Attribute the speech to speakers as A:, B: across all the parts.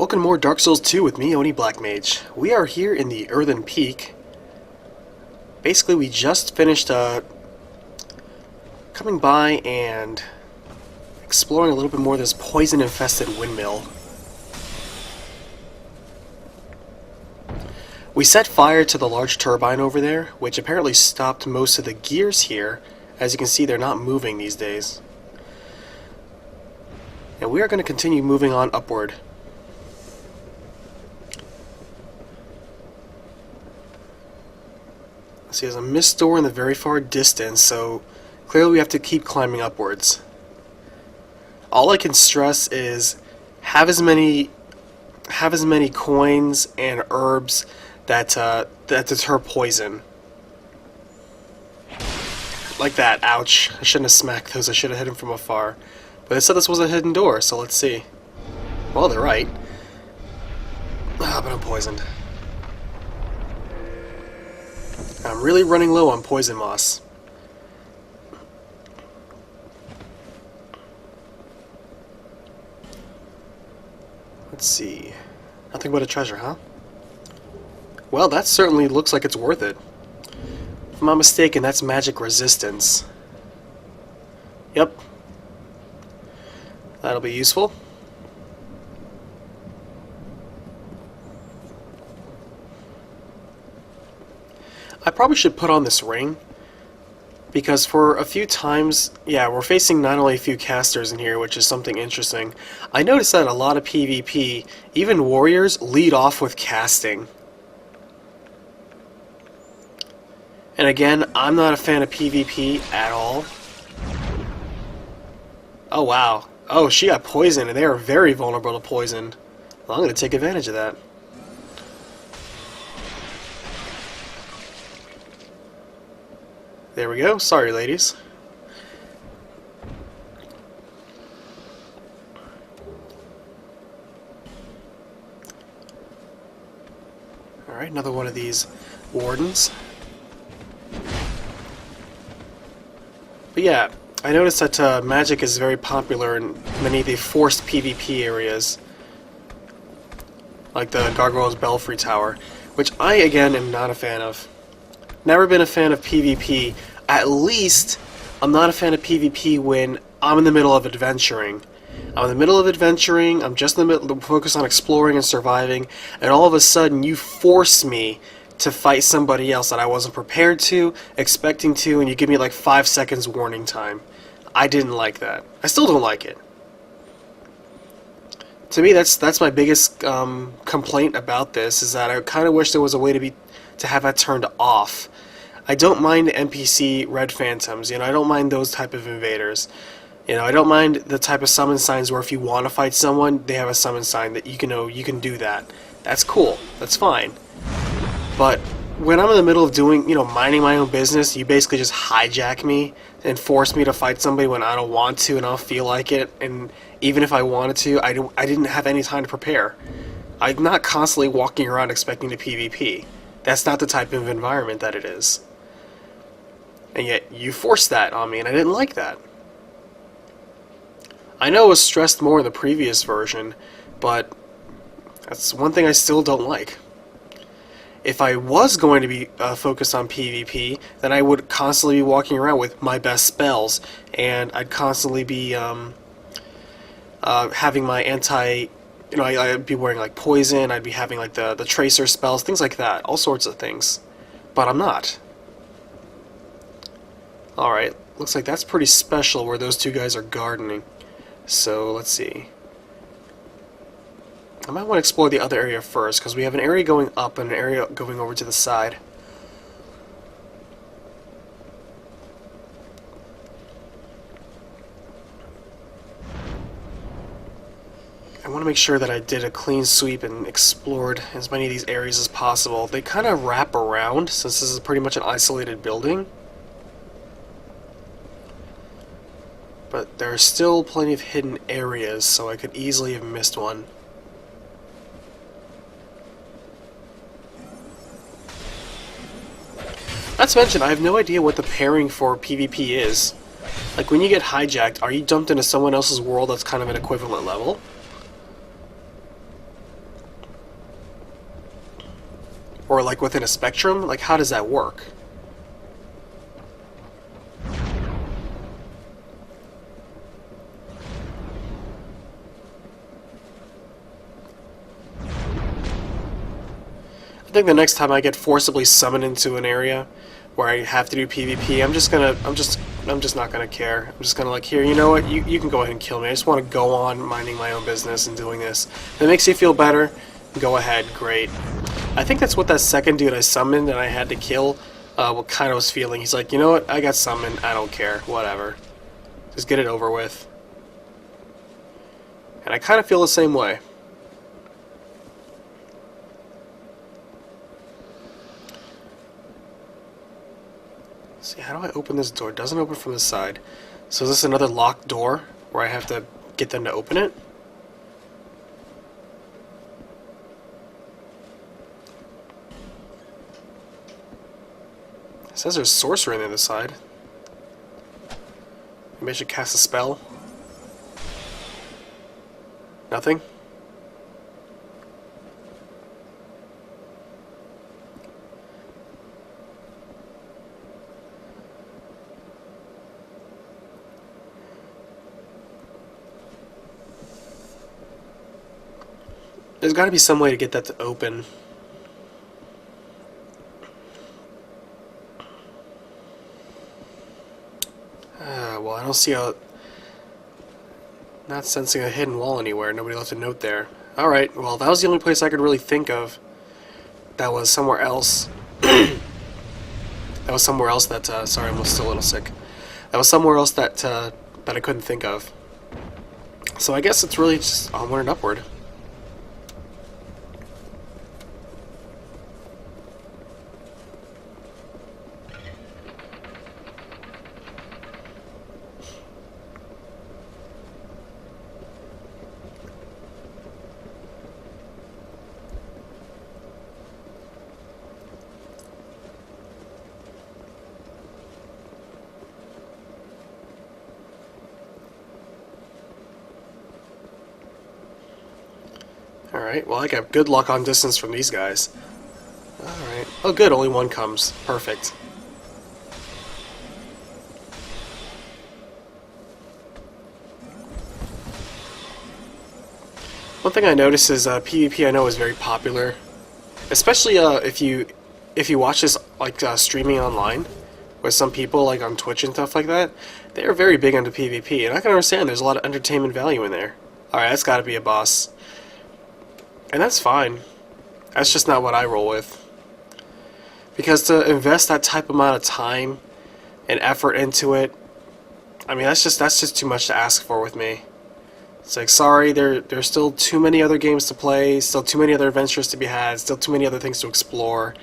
A: Welcome to more Dark Souls 2 with me, Oni Black Mage. We are here in the Earthen Peak. Basically, we just finished coming by and exploring a little bit more of this poison-infested windmill. We set fire to the large turbine over there, which apparently stopped most of the gears here. As you can see, they're not moving these days. And we are going to continue moving on upward. See, there's a mist door in the very far distance, so clearly we have to keep climbing upwards. All I can stress is have as many coins and herbs that deter poison. Like that. Ouch. I shouldn't have smacked those. I should have hit him from afar. But they said this was a hidden door, so let's see. Well, they're right. Ah, but I'm poisoned. I'm really running low on poison moss. Let's see. Nothing but a treasure, huh? Well, that certainly looks like it's worth it. If I'm not mistaken, that's magic resistance. Yep. That'll be useful. I probably should put on this ring, because for a few times, yeah, we're facing not only a few casters in here, which is something interesting. I noticed that a lot of PvP, even warriors, lead off with casting. And again, I'm not a fan of PvP at all. Oh wow. Oh, she got poisoned, and they are very vulnerable to poison. Well, I'm going to take advantage of that. There we go. Sorry, ladies. Alright, another one of these wardens. But yeah, I noticed that magic is very popular in many of the forced PvP areas. Like the Gargoyle's Belfry Tower, which I, again, am not a fan of. Never been a fan of PvP. At least, I'm not a fan of PvP when I'm in the middle of adventuring. I'm in the middle of adventuring, I'm just in the middle, focused on exploring and surviving, and all of a sudden you force me to fight somebody else that I wasn't prepared to, expecting to, and you give me like 5 seconds warning time. I didn't like that. I still don't like it. To me, that's my biggest complaint about this, is that I kind of wish there was a way to have that turned off. I don't mind NPC red phantoms, you know, I don't mind those type of invaders. You know, I don't mind the type of summon signs where if you want to fight someone, they have a summon sign that you can do that. That's cool. That's fine. But when I'm in the middle of doing, you know, minding my own business, you basically just hijack me and force me to fight somebody when I don't want to and I don't feel like it, and even if I wanted to, I didn't have any time to prepare. I'm not constantly walking around expecting to PvP. That's not the type of environment that it is. And yet, you forced that on me, and I didn't like that. I know it was stressed more in the previous version, but that's one thing I still don't like. If I was going to be focused on PvP, then I would constantly be walking around with my best spells, and I'd constantly be having my anti... You know, I'd be wearing like poison, I'd be having like the tracer spells, things like that, all sorts of things. But I'm not. Alright, looks like that's pretty special where those two guys are gardening. So, let's see. I might want to explore the other area first, because we have an area going up and an area going over to the side. I want to make sure that I did a clean sweep and explored as many of these areas as possible. They kind of wrap around, since this is pretty much an isolated building. But there are still plenty of hidden areas, so I could easily have missed one. Not to mention, I have no idea what the pairing for PvP is. Like, when you get hijacked, are you dumped into someone else's world that's kind of an equivalent level? Or like within a spectrum? Like how does that work? I think the next time I get forcibly summoned into an area where I have to do PvP, I'm just not gonna care. I'm just gonna like, here, you know what, you can go ahead and kill me. I just want to go on minding my own business and doing this. If it makes you feel better, go ahead, great. I think that's what that second dude I summoned and I had to kill, what kind of was feeling. He's like, you know what, I got summoned, I don't care, whatever. Just get it over with. And I kind of feel the same way. See, how do I open this door? It doesn't open from the side. So is this another locked door where I have to get them to open it? It says there's Sorcerer on the other side. Maybe I should cast a spell. Nothing? There's got to be some way to get that to open. Well, I don't see a... Not sensing a hidden wall anywhere. Nobody left a note there. Alright, well, that was the only place I could really think of that was somewhere else. That was somewhere else that... sorry, I'm still a little sick. That was somewhere else that I couldn't think of. So I guess it's really just onward and upward. Alright, well I got good luck on distance from these guys. Alright. Oh good, only one comes. Perfect. One thing I noticed is PvP I know is very popular. Especially if you watch this like streaming online with some people like on Twitch and stuff like that, they are very big into PvP, and I can understand there's a lot of entertainment value in there. Alright, that's gotta be a boss. And that's fine. That's just not what I roll with. Because to invest that type amount of time and effort into it, I mean that's just too much to ask for with me. It's like, sorry, there's still too many other games to play, still too many other adventures to be had, still too many other things to explore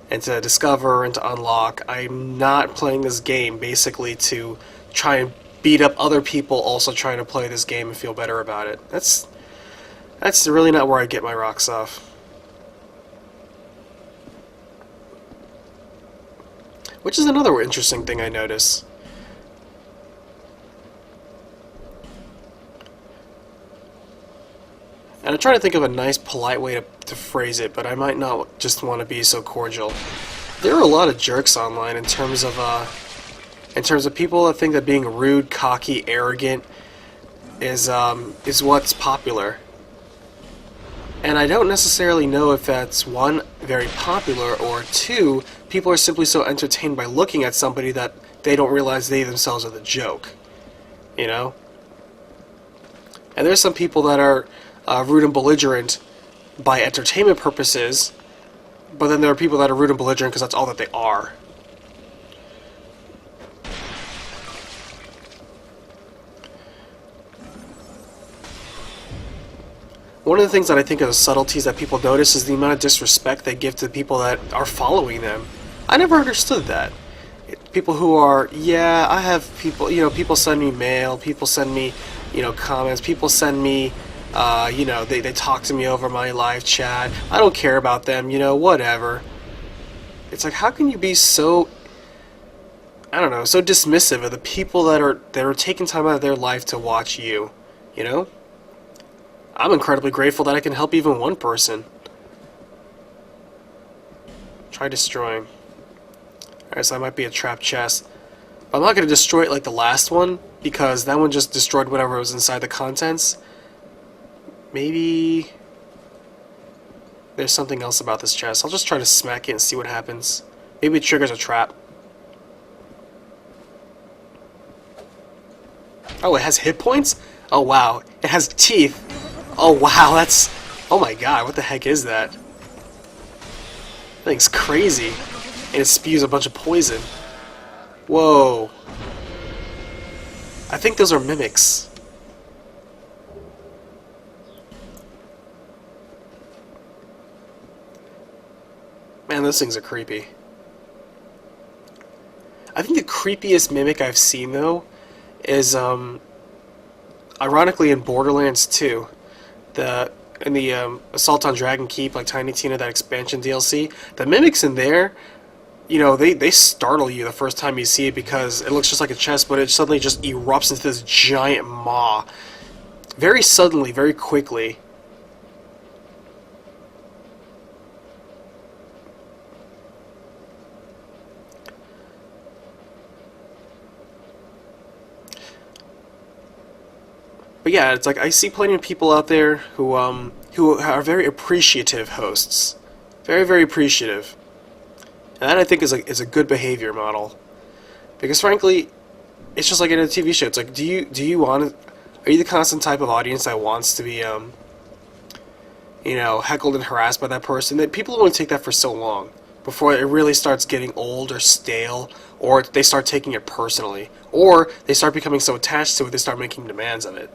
A: and to discover and to unlock. I'm not playing this game basically to try and beat up other people also trying to play this game and feel better about it. That's really not where I get my rocks off. Which is another interesting thing I notice. And I'm trying to think of a nice, polite way to phrase it, but I might not just want to be so cordial. There are a lot of jerks online in terms of people that think that being rude, cocky, arrogant is what's popular. And I don't necessarily know if that's, one, very popular, or two, people are simply so entertained by looking at somebody that they don't realize they themselves are the joke. You know? And there's some people that are rude and belligerent by entertainment purposes, but then there are people that are rude and belligerent because that's all that they are. One of the things that I think are the subtleties that people notice is the amount of disrespect they give to the people that are following them. I never understood that. People who are, yeah, I have people, you know, people send me mail, people send me, you know, comments, people send me, you know, they talk to me over my live chat. I don't care about them, you know, whatever. It's like, how can you be so, I don't know, so dismissive of the people that are taking time out of their life to watch you, you know? I'm incredibly grateful that I can help even one person. Try destroying. Alright, so that might be a trap chest. But I'm not going to destroy it like the last one, because that one just destroyed whatever was inside the contents. Maybe there's something else about this chest. I'll just try to smack it and see what happens. Maybe it triggers a trap. Oh, it has hit points? Oh, wow. It has teeth. Oh, wow, that's... Oh my god, what the heck is that? That thing's crazy. And it spews a bunch of poison. Whoa. I think those are mimics. Man, those things are creepy. I think the creepiest mimic I've seen, though, is, ironically in Borderlands 2. In the Assault on Dragon Keep, like Tiny Tina, that expansion DLC, the mimics in there, you know, they startle you the first time you see it because it looks just like a chest, but it suddenly just erupts into this giant maw. Very suddenly, very quickly. But yeah, it's like I see plenty of people out there who are very appreciative hosts, very, very appreciative, and that I think is a good behavior model, because frankly, it's just like in a TV show. It's like, do you want? Are you the constant type of audience that wants to be you know, heckled and harassed by that person? That people only take that for so long before it really starts getting old or stale, or they start taking it personally, or they start becoming so attached to it they start making demands of it.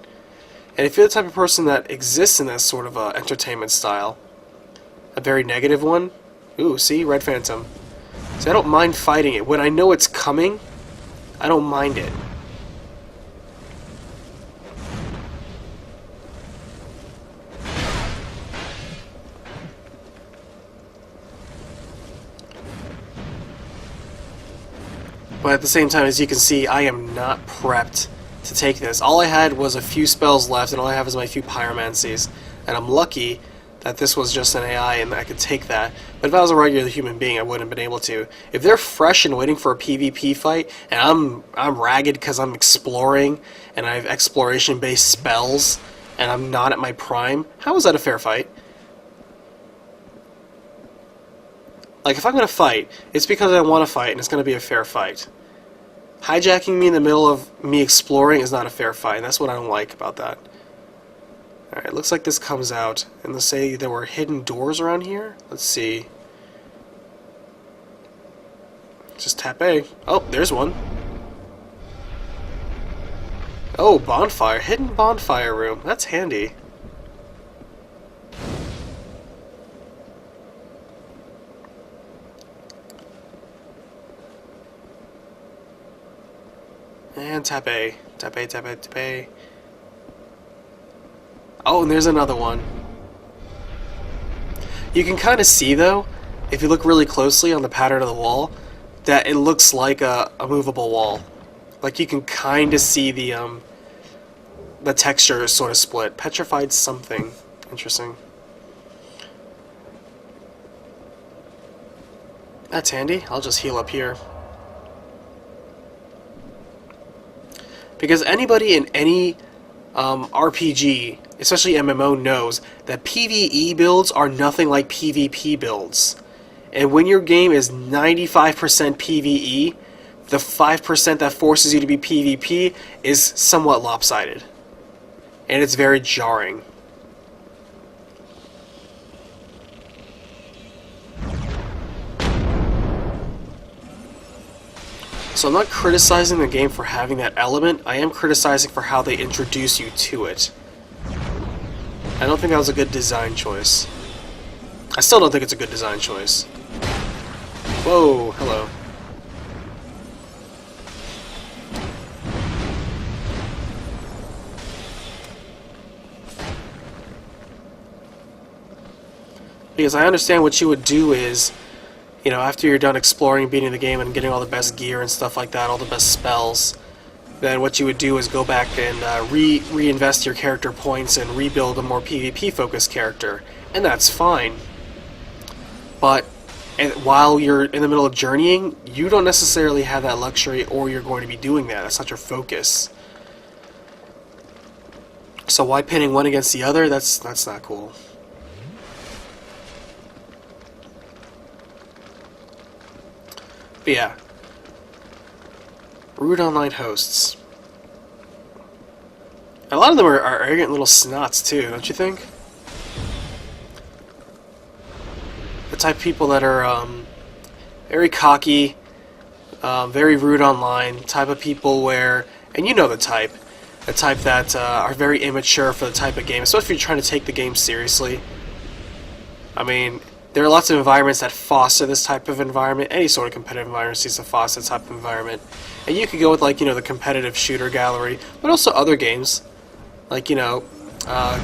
A: And if you're the type of person that exists in that sort of entertainment style, a very negative one, ooh, see, Red Phantom. See, I don't mind fighting it. When I know it's coming, I don't mind it. But at the same time, as you can see, I am not prepped to take this. All I had was a few spells left, and all I have is my few pyromancies. And I'm lucky that this was just an AI and I could take that. But if I was a regular human being, I wouldn't have been able to. If they're fresh and waiting for a PvP fight, and I'm ragged because I'm exploring, and I have exploration-based spells, and I'm not at my prime, how is that a fair fight? Like, if I'm going to fight, it's because I want to fight, and it's going to be a fair fight. Hijacking me in the middle of me exploring is not a fair fight, and that's what I don't like about that. Alright, looks like this comes out, and let's say there were hidden doors around here. Let's see. Just tap A. Oh, there's one. Oh, bonfire. Hidden bonfire room. That's handy. And tap A. Tap A, tap A, tap A. Oh, and there's another one. You can kind of see, though, if you look really closely on the pattern of the wall, that it looks like a movable wall. Like, you can kind of see the texture is sort of split. Petrified something. Interesting. That's handy. I'll just heal up here. Because anybody in any RPG, especially MMO, knows that PvE builds are nothing like PvP builds. And when your game is 95% PvE, the 5% that forces you to be PvP is somewhat lopsided. And it's very jarring. So I'm not criticizing the game for having that element, I am criticizing for how they introduce you to it. I don't think that was a good design choice. I still don't think it's a good design choice. Whoa, hello. Because I understand what you would do is, you know, after you're done exploring, beating the game, and getting all the best gear and stuff like that, all the best spells, then what you would do is go back and reinvest your character points and rebuild a more PvP-focused character. And that's fine. But And while you're in the middle of journeying, you don't necessarily have that luxury, or you're going to be doing that. That's not your focus. So why pitting one against the other? That's not cool. But yeah. Rude online hosts. A lot of them are arrogant little snots too, don't you think? The type of people that are very cocky, very rude online, type of people where, and you know the type that are very immature for the type of game, especially if you're trying to take the game seriously. I mean, there are lots of environments that foster this type of environment. Any sort of competitive environment seems to foster this type of environment. And you could go with, like, you know, the competitive shooter gallery, but also other games. Like, you know,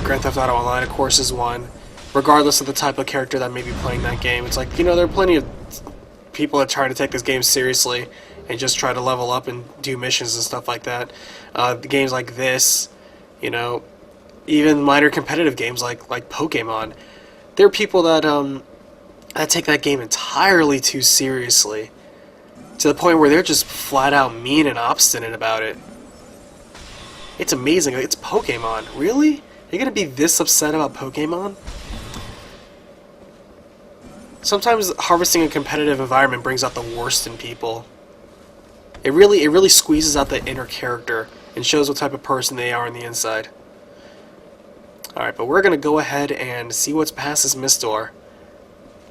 A: Grand Theft Auto Online, of course, is one. Regardless of the type of character that may be playing that game, it's like, you know, there are plenty of people that try to take this game seriously and just try to level up and do missions and stuff like that. The games like this, you know, even minor competitive games like Pokemon, there are people that take that game entirely too seriously, to the point where they're just flat out mean and obstinate about it. It's amazing. It's Pokemon. Really? You're gonna be this upset about Pokemon? Sometimes harvesting a competitive environment brings out the worst in people. It really squeezes out the inner character and shows what type of person they are on the inside. Alright, but we're gonna go ahead and see what's past this mist door.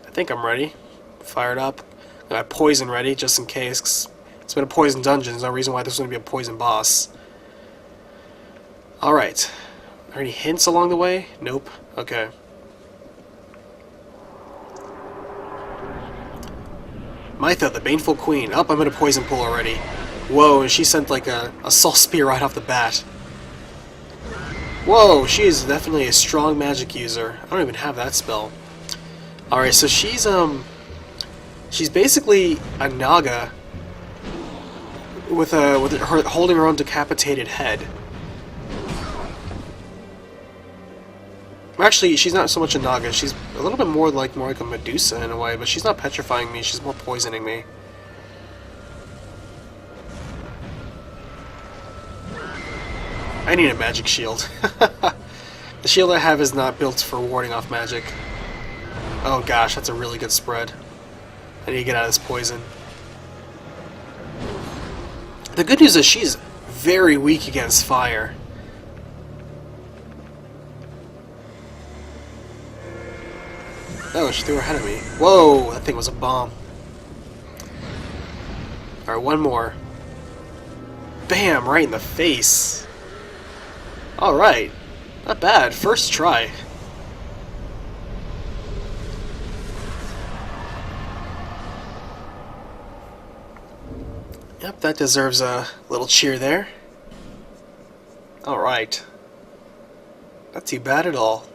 A: I think I'm ready. Fired up. I got poison ready, just in case. 'Cause it's been a poison dungeon. There's no reason why this is going to be a poison boss. Alright. Are there any hints along the way? Nope. Okay. Mytha the Baneful Queen. Oh, I'm in a poison pool already. Whoa, and she sent like a soul spear right off the bat. Whoa, she is definitely a strong magic user. I don't even have that spell. Alright, so she's basically a Naga with her holding her own decapitated head. Actually, she's not so much a Naga. She's a little bit more like a Medusa in a way, but she's not petrifying me. She's more poisoning me. I need a magic shield. The shield I have is not built for warding off magic. Oh gosh, that's a really good spread. I need to get out of this poison. The good news is she's very weak against fire. Oh, she threw her ahead of me. Whoa, that thing was a bomb. Alright, one more. Bam, right in the face. Alright, not bad. First try. Yep, that deserves a little cheer there. Alright. Not too bad at all.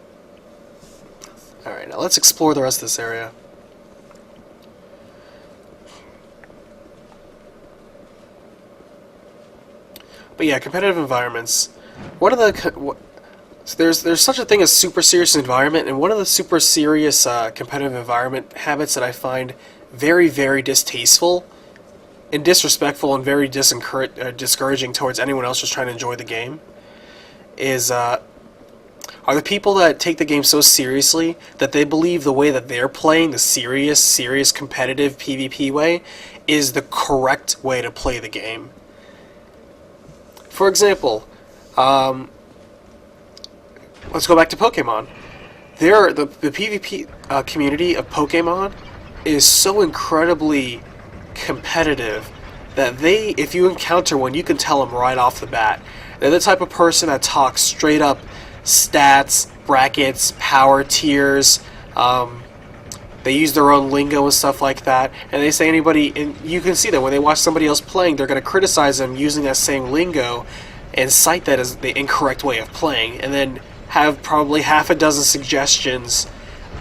A: Alright, now let's explore the rest of this area. But yeah, competitive environments. One of the... So there's such a thing as super serious environment, and one of the super serious competitive environment habits that I find very, very distasteful and disrespectful and very discouraging towards anyone else just trying to enjoy the game is are the people that take the game so seriously that they believe the way that they're playing, the serious competitive PvP way, is the correct way to play the game. For example, let's go back to Pokemon. The PvP community of Pokemon is so incredibly competitive that if you encounter one, you can tell them right off the bat. They're the type of person that talks straight up stats, brackets, power tiers. They use their own lingo and stuff like that, and they say anybody, and you can see that when they watch somebody else playing, they're going to criticize them using that same lingo and cite that as the incorrect way of playing, and then have probably half a dozen suggestions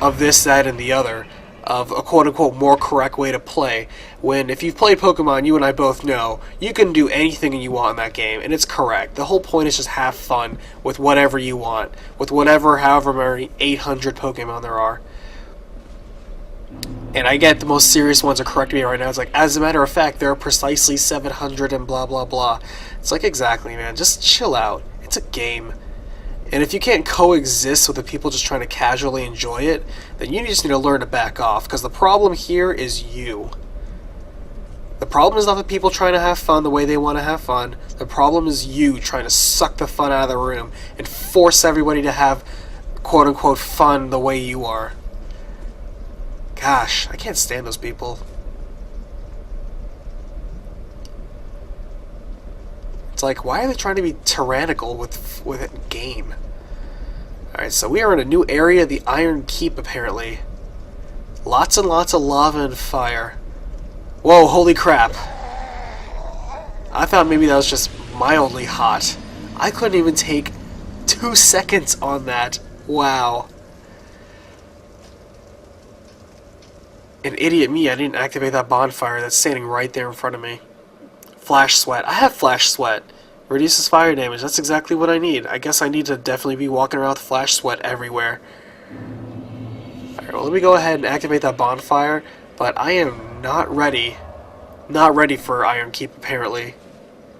A: of this, that, and the other of a quote-unquote more correct way to play, when if you've played Pokemon, you and I both know you can do anything you want in that game, and it's correct. The whole point is just have fun with whatever you want, with however many 800 Pokemon there are. And I get the most serious ones are correcting me right now. It's like, as a matter of fact, there are precisely 700 and blah blah blah. It's like, exactly, man. Just chill out. It's a game. And if you can't coexist with the people just trying to casually enjoy it, then you just need to learn to back off. Because the problem here is you. The problem is not the people trying to have fun the way they want to have fun. The problem is you trying to suck the fun out of the room and force everybody to have quote-unquote fun the way you are. Gosh, I can't stand those people. It's like, why are they trying to be tyrannical with a game? Alright, so we are in a new area, the Iron Keep, apparently. Lots and lots of lava and fire. Whoa, holy crap. I thought maybe that was just mildly hot. I couldn't even take 2 seconds on that. Wow. An idiot me, I didn't activate that bonfire that's standing right there in front of me. Flash Sweat. I have Flash Sweat. Reduces fire damage. That's exactly what I need. I guess I need to definitely be walking around with Flash Sweat everywhere. Alright, well, let me go ahead and activate that bonfire, but I am not ready. Not ready for Iron Keep, apparently.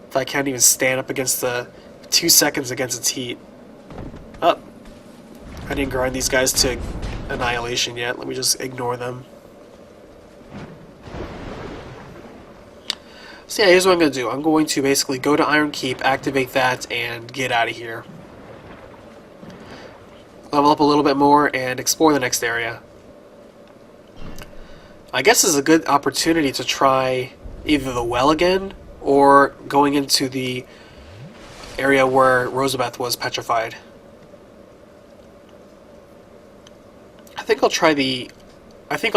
A: If I can't even stand up against the 2 seconds against its heat. Oh. I didn't grind these guys to annihilation yet. Let me just ignore them. So yeah, here's what I'm going to do. I'm going to basically go to Iron Keep, activate that, and get out of here. Level up a little bit more and explore the next area. I guess this is a good opportunity to try either the well again, or going into the area where Rosabeth was petrified. I think I'll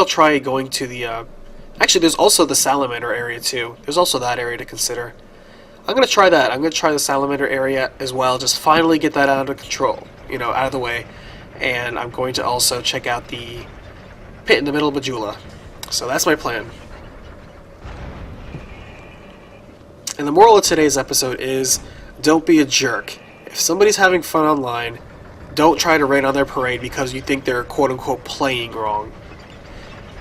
A: try going to the actually, there's also the Salamander area too. There's also that area to consider. I'm going to try that. I'm going to try the Salamander area as well. Just finally get that out of control, you know, out of the way. And I'm going to also check out the pit in the middle of Majula. So that's my plan. And the moral of today's episode is, don't be a jerk. If somebody's having fun online, don't try to rain on their parade because you think they're quote-unquote playing wrong.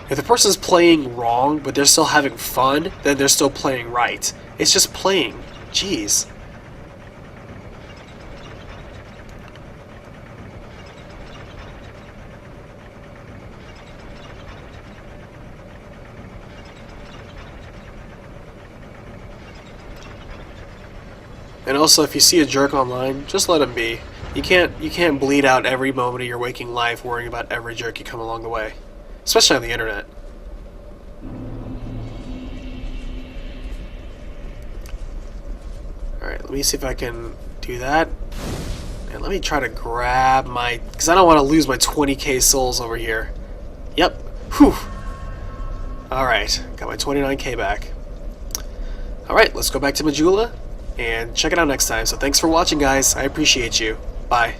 A: If the person's playing wrong, but they're still having fun, then they're still playing right. It's just playing. Jeez. And also, if you see a jerk online, just let him be. You can't bleed out every moment of your waking life worrying about every jerk you come along the way. Especially on the internet. Alright, let me see if I can do that. And let me try to grab my... because I don't want to lose my 20k souls over here. Yep. Whew. Alright, got my 29k back. Alright, let's go back to Majula and check it out next time. So thanks for watching, guys. I appreciate you. Bye.